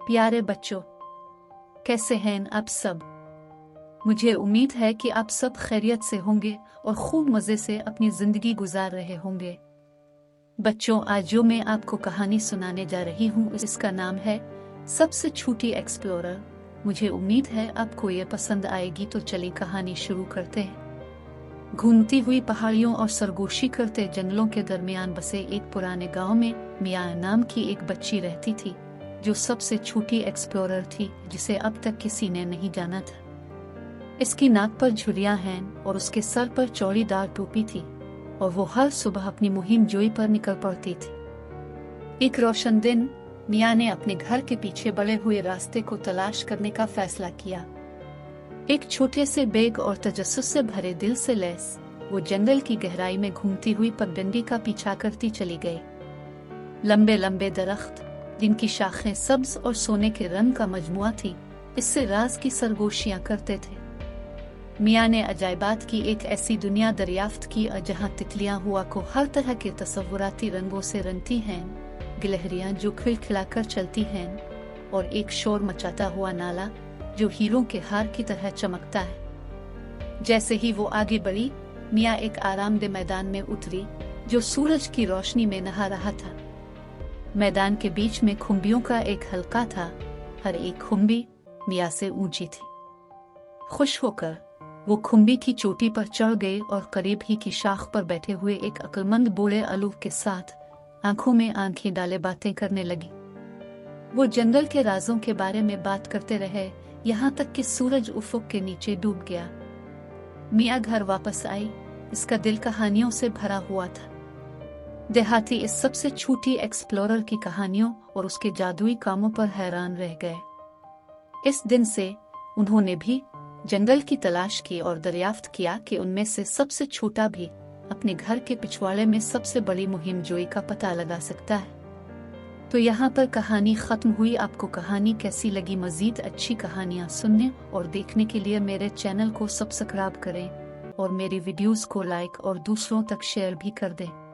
प्यारे बच्चों, कैसे हैं आप सब। मुझे उम्मीद है कि आप सब खैरियत से होंगे और खूब मज़े से अपनी ज़िंदगी गुजार रहे होंगे। बच्चों, आज जो मैं आपको कहानी सुनाने जा रही हूँ इसका नाम है सबसे छोटी एक्सप्लोरर। मुझे उम्मीद है आपको ये पसंद आएगी, तो चलिए कहानी शुरू करते हैं। घूमती हुई पहाड़ियों और सरगोशी करते जंगलों के दरमियान बसे एक पुराने गांव में मिया नाम की एक बच्ची रहती थी, जो सबसे छोटी एक्सप्लोरर थी, जिसे अब तक किसी ने नहीं जाना था। इसकी नाक पर झुर्रियां हैं और उसके सर पर चौड़ीदार टोपी थी, और वो हर सुबह अपनी मुहिम जोई पर निकल पड़ती थी। एक रोशन दिन मिया ने अपने घर के पीछे बढ़े हुए रास्ते को तलाश करने का फैसला किया। एक छोटे से बैग और तजस्सुस से भरे दिल से लैस वो जंगल की गहराई में घूमती हुई पगडंडी का पीछा करती चली गई। लंबे लंबे दरख्त, जिनकी शाखें सब्ज और सोने के रंग का मजमुआ थी, इससे राज की सरगोशियां करते थे। मिया ने अजायबात की एक ऐसी दुनिया दरियाफ्त की जहां तितलियां हुआ को हर तरह के तसव्वुराती रंगों से रंगती हैं, गिलहरियां जो खिलखिलाकर चलती हैं, और एक शोर मचाता हुआ नाला जो हीरों के हार की तरह चमकता है। जैसे ही वो आगे बढ़ी, मिया एक आरामदेह मैदान में उतरी जो सूरज की रोशनी में नहा रहा था। मैदान के बीच में खुम्बियों का एक हलका था। हर एक खुम्बी मिया से ऊंची थी। खुश होकर वो खुम्बी की चोटी पर चढ़ गई और करीब ही की शाख पर बैठे हुए एक अक्लमंद बूढ़े अलूफ के साथ आंखों में आंखें डाले बातें करने लगी। वो जंगल के राजों के बारे में बात करते रहे, यहाँ तक कि सूरज उफुक के नीचे डूब गया। मिया घर वापस आई। इसका दिल कहानियों से भरा हुआ था। देहाती इस सबसे छोटी एक्सप्लोरर की कहानियों और उसके जादुई कामों पर हैरान रह गए। इस दिन से उन्होंने भी जंगल की तलाश की और दरियाफ्त किया कि उनमें से सबसे छोटा भी अपने घर के पिछवाड़े में सबसे बड़ी मुहिम जोई का पता लगा सकता है। तो यहाँ पर कहानी खत्म हुई। आपको कहानी कैसी लगी? मजीद अच्छी कहानियाँ सुनने और देखने के लिए मेरे चैनल को सब्सक्राइब करें और मेरी वीडियोस को लाइक और दूसरों तक शेयर भी कर दें।